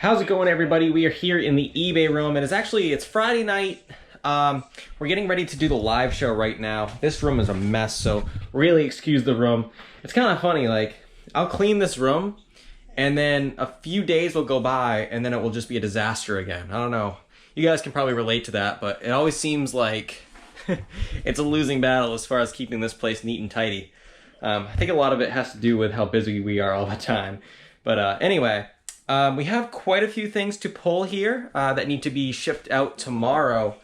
How's it going, everybody? We are here in the eBay room, and it's Friday night. We're getting ready to do the live show right now. This room is a mess, so really excuse the room. It's kind of funny, like, I'll clean this room, and then a few days will go by, and then it will just be a disaster again. I don't know. You guys can probably relate to that, but it always seems like it's a losing battle as far as keeping this place neat and tidy. I think a lot of it has to do with how busy we are all the time. But anyway, we have quite a few things to pull here that need to be shipped out tomorrow.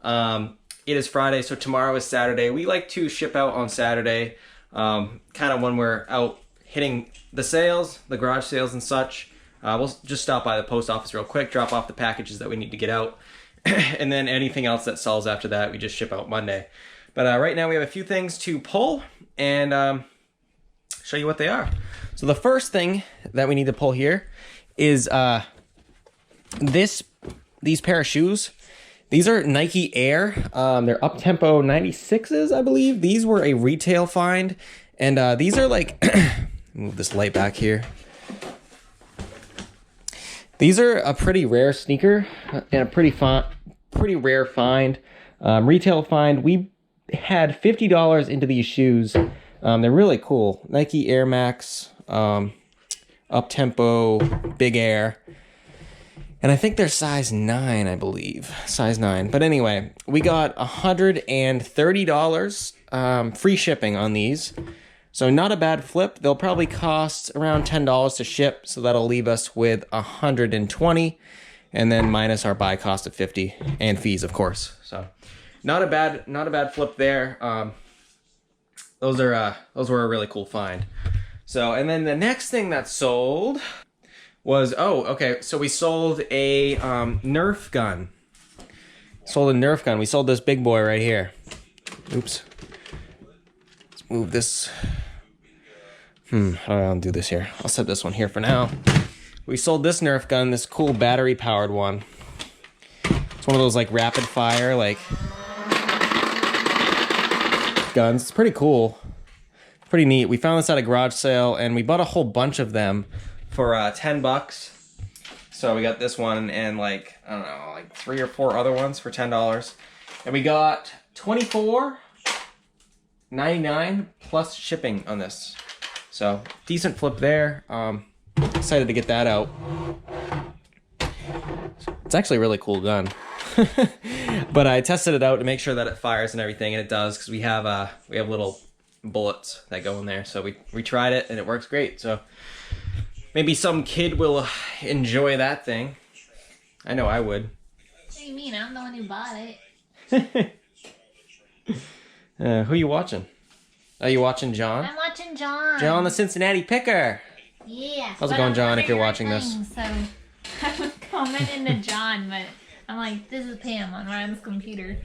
It is Friday, so tomorrow is Saturday. We like to ship out on Saturday, kind of when we're out hitting the sales, the garage sales and such. We'll just stop by the post office real quick, drop off the packages that we need to get out, and then anything else that sells after that, we just ship out Monday. But right now we have a few things to pull and show you what they are. So the first thing that we need to pull here is these pair of shoes. These are Nike Air. They're up-tempo 96s, I believe. These were a retail find, and these are like move this light back here. These are a pretty rare sneaker and a pretty rare find. Retail find. We had $50 into these shoes. They're really cool. Nike Air Max, up-tempo, Big Air. And I think they're size 9, I believe. Size 9. But anyway, we got $130 free shipping on these. So not a bad flip. They'll probably cost around $10 to ship, so that'll leave us with $120, and then minus our buy cost of $50 and fees, of course. So not a bad flip there. Those were a really cool find. So, and then the next thing that sold was, so we sold a Nerf gun. We sold this big boy right here. Oops. Let's move this. I'll do this here. I'll set this one here for now. We sold this Nerf gun, this cool battery powered one. It's one of those like rapid fire like guns. It's pretty cool. Pretty neat. We found this at a garage sale and we bought a whole bunch of them for $10. So we got this one and like, I don't know, like 3 or 4 other ones for $10. And we got $24.99 plus shipping on this. So decent flip there. Excited to get that out. It's actually a really cool gun. But I tested it out to make sure that it fires and everything, and it does, because we have little bullets that go in there. So we tried it and it works great. So maybe some kid will enjoy that thing. I know I would. What do you mean? I'm the one who bought it. Who are you watching? Are you watching John? I'm watching John. John the Cincinnati Picker. Yeah. How's it going, John, if you're watching this? So I was commenting to John, but I'm like, this is Pam on Ryan's computer.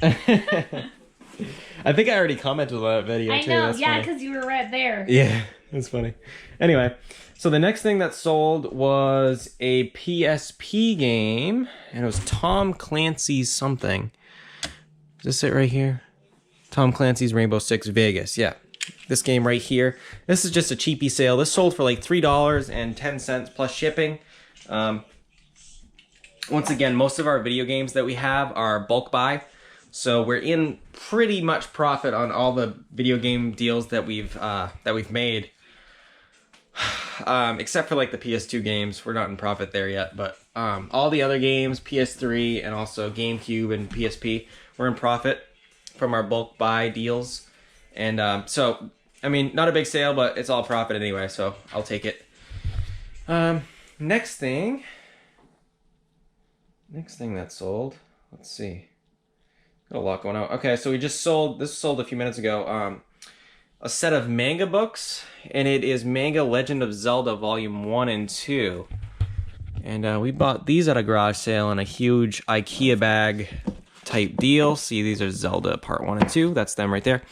I think I already commented on that video, too. I know, That's yeah, funny. because you were right there. Yeah, that's funny. Anyway, so the next thing that sold was a PSP game, and it was Tom Clancy's something. Is this it right here? Tom Clancy's Rainbow Six Vegas, yeah. This game right here. This is just a cheapie sale. This sold for like $3.10 plus shipping. Once again, most of our video games that we have are bulk buy. So we're in pretty much profit on all the video game deals that we've made. Except for like the PS2 games. We're not in profit there yet. But all the other games, PS3 and also GameCube and PSP, we're in profit from our bulk buy deals. And so, I mean, not a big sale, but it's all profit anyway, so I'll take it. Next thing that sold, let's see. Got a lot going on. Okay, so we just sold, this sold a few minutes ago, a set of manga books, and it is Manga Legend of Zelda Volume 1 and 2. And we bought these at a garage sale in a huge IKEA bag type deal. See, these are Zelda Part 1 and 2. That's them right there.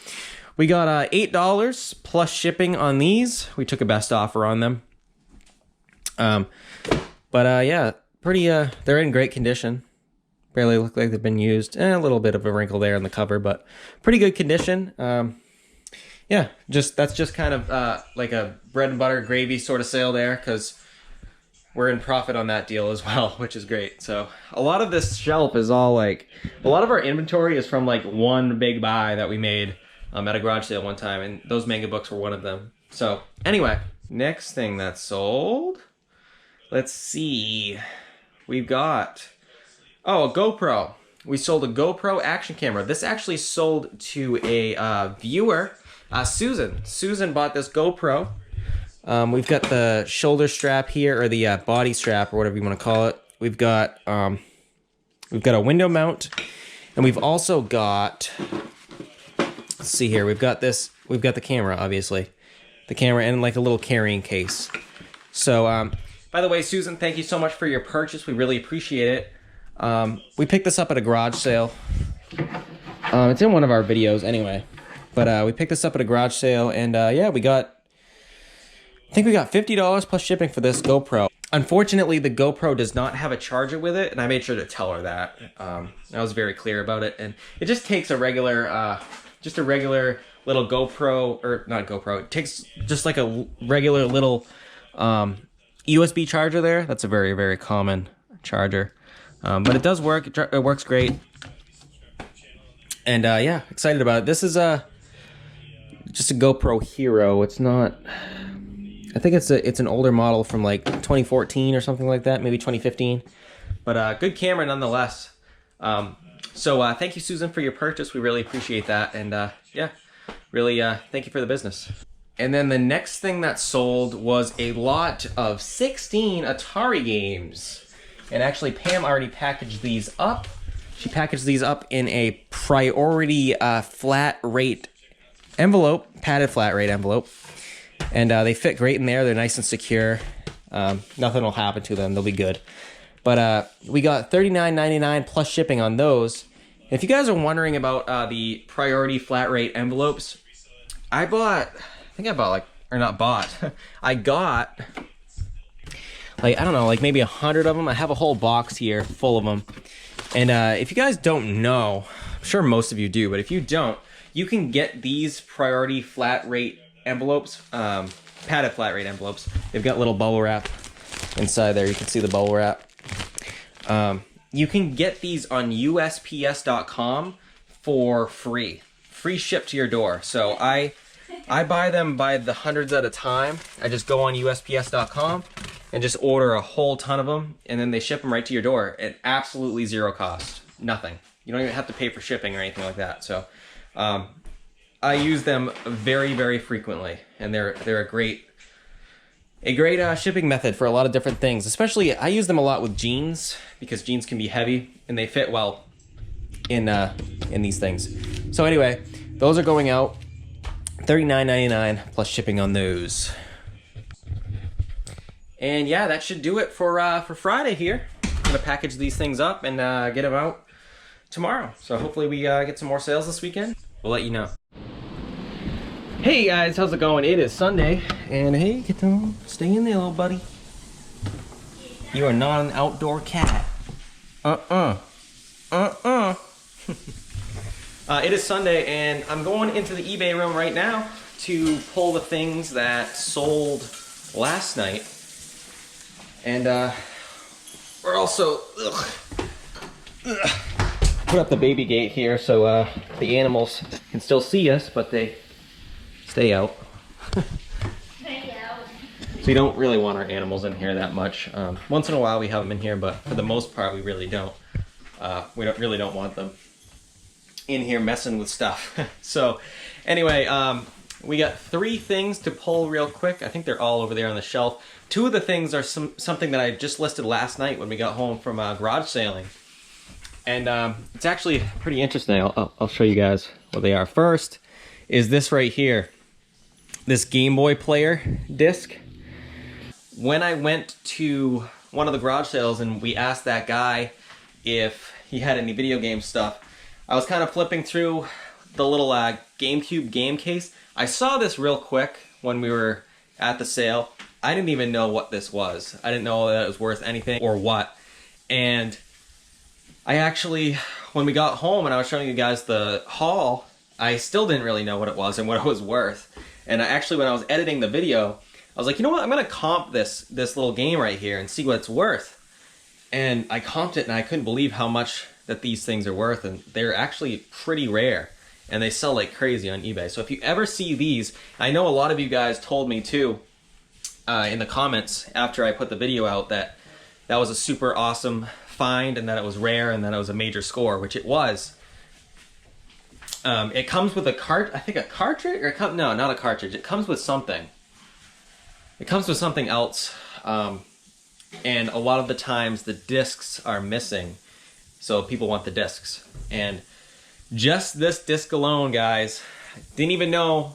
We got $8 plus shipping on these. We took a best offer on them. Yeah, pretty, they're in great condition. Barely look like they've been used. A little bit of a wrinkle there on the cover, but pretty good condition. Yeah, that's just kind of like a bread and butter gravy sort of sale there, because we're in profit on that deal as well, which is great. So a lot of this shelf is all like, a lot of our inventory is from like one big buy that we made at a garage sale one time, and those manga books were one of them. So anyway, next thing that's sold, let's see, we've got, oh, a GoPro. We sold a GoPro action camera. This actually sold to a viewer, Susan. Susan bought this GoPro. We've got the shoulder strap here, or the body strap, or whatever you want to call it. We've got a window mount, and we've also got, let's see here, we've got the camera, obviously. The camera and like a little carrying case. So, by the way, Susan, thank you so much for your purchase. We really appreciate it. We picked this up at a garage sale. It's in one of our videos anyway. But we picked this up at a garage sale, and yeah, I think we got $50 plus shipping for this GoPro. Unfortunately, the GoPro does not have a charger with it, and I made sure to tell her that. I was very clear about it, and it just takes a regular little GoPro, or not GoPro, it takes just like a regular little USB charger there. That's a very, very common charger. But it does work, it works great. And yeah, excited about it. This is just a GoPro Hero. It's not, I think it's an older model from like 2014 or something like that, maybe 2015. But good camera nonetheless. So thank you, Susan, for your purchase. We really appreciate that. And yeah, really thank you for the business. And then the next thing that sold was a lot of 16 Atari games. And actually, Pam already packaged these up. She packaged these up in a priority flat rate envelope, padded flat rate envelope. And they fit great in there. They're nice and secure. Nothing will happen to them. They'll be good. But we got $39.99 plus shipping on those. If you guys are wondering about the priority flat rate envelopes, I got, like, I don't know, like maybe 100 of them. I have a whole box here full of them. And if you guys don't know, I'm sure most of you do, but if you don't, you can get these priority flat rate envelopes, padded flat rate envelopes. They've got little bubble wrap inside there. You can see the bubble wrap. You can get these on USPS.com for free ship to your door. So I buy them by the hundreds at a time. I just go on USPS.com and just order a whole ton of them, and then they ship them right to your door at absolutely zero cost. Nothing. You don't even have to pay for shipping or anything like that. So I use them very, very frequently, and they're a great shipping method for a lot of different things. Especially, I use them a lot with jeans, because jeans can be heavy and they fit well in these things. So anyway, those are going out, $39.99 plus shipping on those. And yeah, that should do it for Friday here. I'm gonna package these things up and get them out tomorrow. So hopefully we get some more sales this weekend. We'll let you know. Hey guys, how's it going? It is Sunday, and hey, get down, stay in there, little buddy. You are not an outdoor cat. It is Sunday, and I'm going into the eBay room right now to pull the things that sold last night. And we're also put up the baby gate here so the animals can still see us, but they stay out. So we don't really want our animals in here that much. Once in a while we have them in here, but for the most part we really don't. We really don't want them in here messing with stuff. So anyway, we got 3 things to pull real quick. I think they're all over there on the shelf. 2 of the things are something that I just listed last night when we got home from garage sailing. And it's actually pretty interesting. I'll show you guys what they are. First is this right here. This Game Boy player disc. When I went to one of the garage sales and we asked that guy if he had any video game stuff, I was kind of flipping through the little GameCube game case. I saw this real quick when we were at the sale. I didn't even know what this was. I didn't know that it was worth anything or what. And I actually, when we got home and I was showing you guys the haul, I still didn't really know what it was and what it was worth. And actually, when I was editing the video, I was like, you know what? I'm gonna comp this little game right here and see what it's worth. And I comped it, and I couldn't believe how much that these things are worth, and they're actually pretty rare, and they sell like crazy on eBay. So if you ever see these, I know a lot of you guys told me too in the comments after I put the video out that was a super awesome find and that it was rare and that it was a major score, which it was. It comes with a cartridge, or no, not a cartridge. It comes with something. It comes with something else, and a lot of the times the discs are missing, so people want the discs. And just this disc alone, guys, didn't even know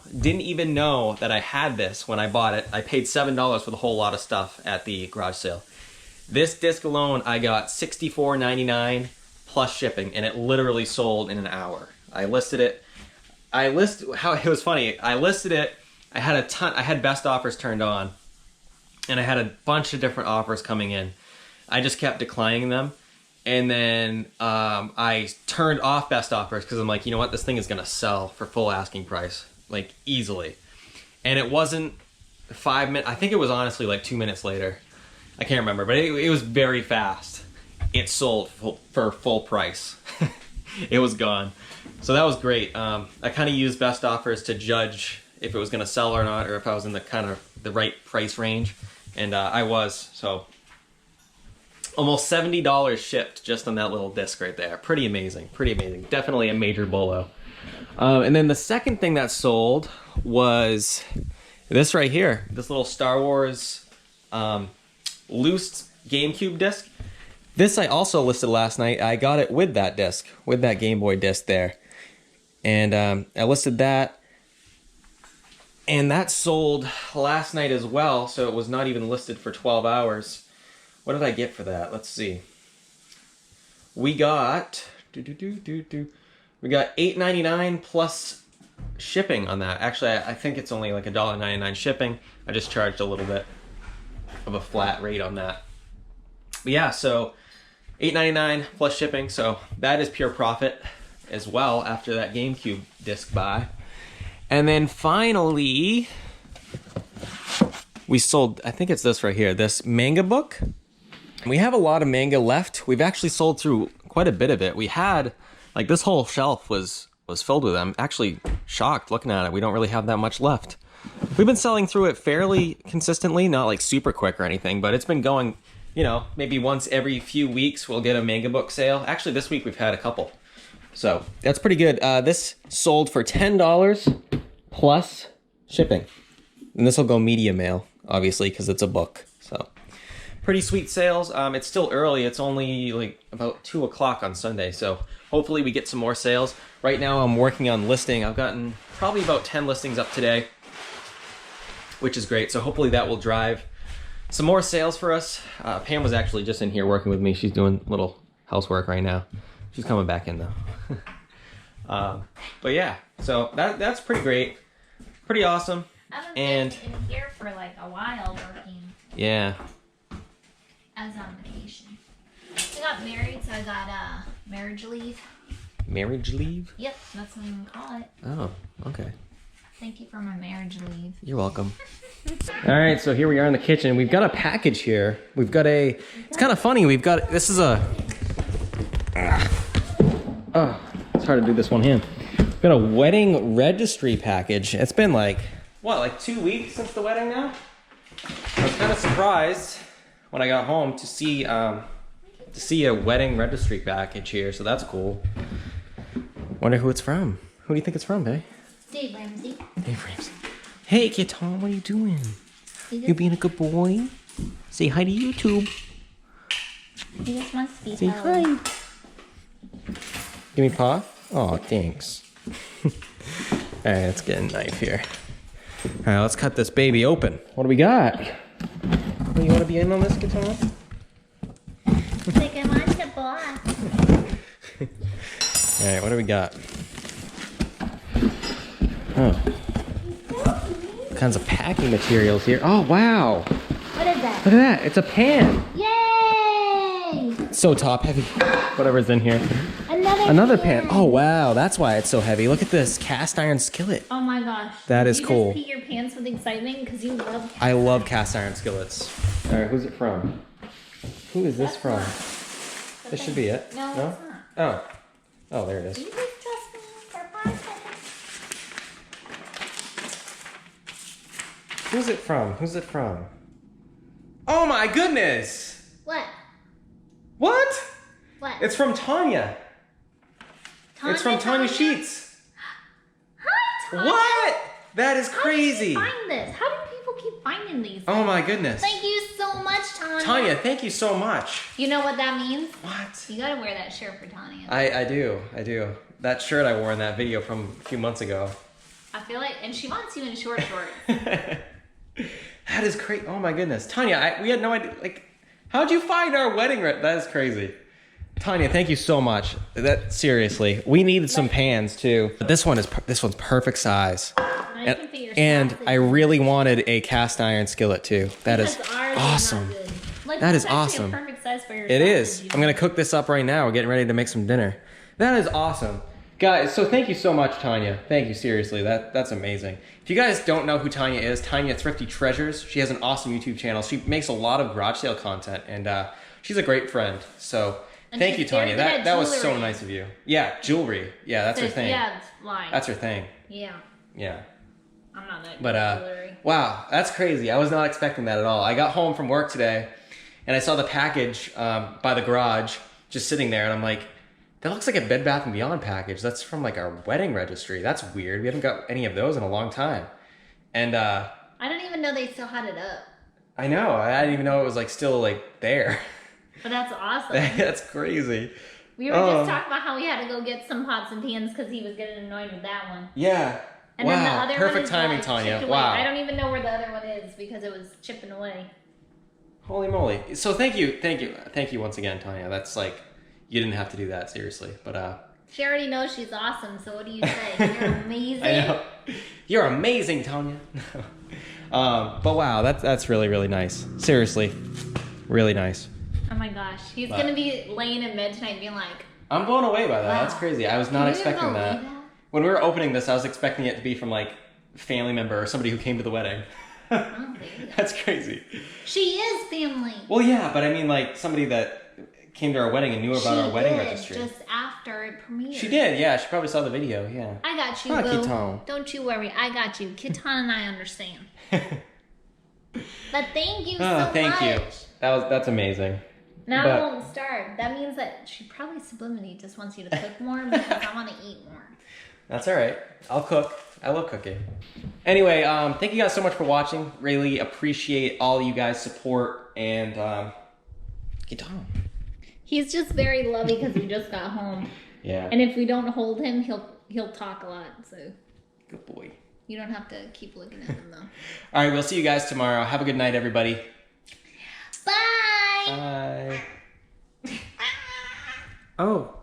that I had this when I bought it. I paid $7 for the whole lot of stuff at the garage sale. This disc alone, I got $64.99 plus shipping, and it literally sold in an hour. I listed it. It was funny. I listed it. I had best offers turned on, and I had a bunch of different offers coming in. I just kept declining them, and then I turned off best offers because I'm like, you know what, this thing is gonna sell for full asking price, like easily. And it wasn't 5 minutes. I think it was honestly like 2 minutes later. I can't remember, but it was very fast. It sold for full price. It was gone. So that was great. I kind of used best offers to judge if it was going to sell or not, or if I was in the right price range, and I was. So almost $70 shipped just on that little disc right there. Pretty amazing. Pretty amazing. Definitely a major bolo. And then the second thing that sold was this right here. This little Star Wars loose GameCube disc. This I also listed last night. I got it with that disc, with that Game Boy disc there. And I listed that. And that sold last night as well, so it was not even listed for 12 hours. What did I get for that? Let's see. We got $8.99 plus shipping on that. Actually, I think it's only like $1.99 shipping. I just charged a little bit of a flat rate on that. But yeah, so $8.99 plus shipping, so that is pure profit as well after that GameCube disc buy. And then finally, we sold, I think it's this right here, this manga book. We have a lot of manga left. We've actually sold through quite a bit of it. We had, like, this whole shelf was filled with them. Actually shocked looking at it. We don't really have that much left. We've been selling through it fairly consistently, not like super quick or anything, but it's been going, you know, maybe once every few weeks we'll get a manga book sale. Actually, this week we've had a couple. So that's pretty good. This sold for $10 plus shipping. And this will go media mail, obviously, because it's a book. So pretty sweet sales. It's still early. It's only like about 2 o'clock on Sunday. So hopefully we get some more sales. Right now I'm working on listing. I've gotten probably about 10 listings up today, which is great. So hopefully that will drive some more sales for us. Pam was actually just in here working with me. She's doing a little housework right now. She's coming back in though. But yeah, so that's pretty great. Pretty awesome. I haven't been in here for like a while working. Yeah. I was on vacation. I got married, so I got marriage leave. Marriage leave? Yep, that's what I'm gonna call it. Oh, okay. Thank you for my marriage leave. You're welcome. All right, so here we are in the kitchen. We've got a package here. We've got it's kind of funny. This is a, oh, it's hard to do this one hand. We've got a wedding registry package. It's been like, what, like 2 weeks since the wedding now? I was kind of surprised when I got home to see a wedding registry package here, so that's cool. Wonder who it's from. Who do you think it's from, hey? Dave Ramsey. Dave Ramsey. Hey, Tom, what are you doing? You being a good boy? Say hi to YouTube. He just wants to be Say hi. Give me paw. Oh, thanks. All right, let's get a knife here. All right, let's cut this baby open. What do we got? Oh, you want to be in on this, Tom? Like I want the boss. All right, what do we got? Oh. All kinds of packing materials here. Oh, wow. What is that? Look at that. It's a pan. Yay! It's so top heavy. Whatever's in here. Another pan. Oh, wow. That's why it's so heavy. Look at this cast iron skillet. Oh my gosh. That is cool. You just pee your pants with excitement because you love cast I love cast iron skillets. All right, who's it from? Who is this from? This should be it. No, No? it's not. Oh. Oh, there it is. You just trust me for 5 seconds. Who's it from? Who's it from? Oh my goodness! What? What? What? It's from Tanya. It's from Tanya Sheets. Hi, Tanya. What? That is How did you crazy. find this? How do people keep finding these? Oh my goodness. Thank you so much, Tanya. Tanya, thank you so much. You know what that means? What? You gotta wear that shirt for Tanya. I do. That shirt I wore in that video from a few months ago. I feel like, and she wants you in short shorts. That is crazy. Oh my goodness. Tanya, we had no idea. Like, how'd you find our wedding ring? That is crazy. Tanya, thank you so much. Seriously, we needed some pans too. But this one's perfect size. And I really wanted a cast iron skillet too. That is awesome. That is awesome. Perfect size for your It is. I'm gonna cook this up right now. We're getting ready to make some dinner. That is awesome. Guys, so thank you so much, Tanya. Thank you, seriously. That's amazing. If you guys don't know who Tanya is, Tanya Thrifty Treasures. She has an awesome YouTube channel. She makes a lot of garage sale content, and she's a great friend. So thank you, Tanya. That was so nice of you. Yeah, jewelry. Yeah, that's her thing. Yeah, it's lying. That's her thing. Yeah. Yeah. I'm not that But jewelry. wow, that's crazy. I was not expecting that at all. I got home from work today, and I saw the package by the garage just sitting there, and I'm like, that looks like a Bed Bath & Beyond package. That's from like our wedding registry. That's weird. We haven't got any of those in a long time. And I don't even know they still had it up. I know. I didn't even know it was like still like there. But that's awesome. That's crazy. We were just talking about how we had to go get some pots and pans because he was getting annoyed with that one. Yeah. And wow. then the other Perfect one is timing, like Tanya. chipped away. Wow. I don't even know where the other one is because it was chipping away. Holy moly. So thank you once again, Tanya. That's like, you didn't have to do that, seriously. But she already knows she's awesome, so what do you say? You're amazing. I know. You're amazing, Tanya. But wow, that's really, really nice. Seriously. Really nice. Oh my gosh. He's going to be laying in bed tonight being like, I'm blown away by that. wow. That's crazy. I was not expecting that. When we were opening this, I was expecting it to be from like a family member or somebody who came to the wedding. Oh, That's crazy. She is family. Well, yeah, but I mean like somebody that came to our wedding and knew about our wedding registry. Just after it premiered. She did, yeah. She probably saw the video, yeah. I got you, boo. Don't you worry. I got you. Kitan and I understand. But thank you so much. Thank you. That's amazing. Now I won't starve. That means that she probably subliminally just wants you to cook more because I want to eat more. That's all right. I'll cook. I love cooking. Anyway, thank you guys so much for watching. Really appreciate all you guys' support and get on. He's just very lovey because we just got home. Yeah. And if we don't hold him, he'll talk a lot. So. Good boy. You don't have to keep looking at him though. All right, we'll see you guys tomorrow. Have a good night, everybody. Bye. Bye. Oh.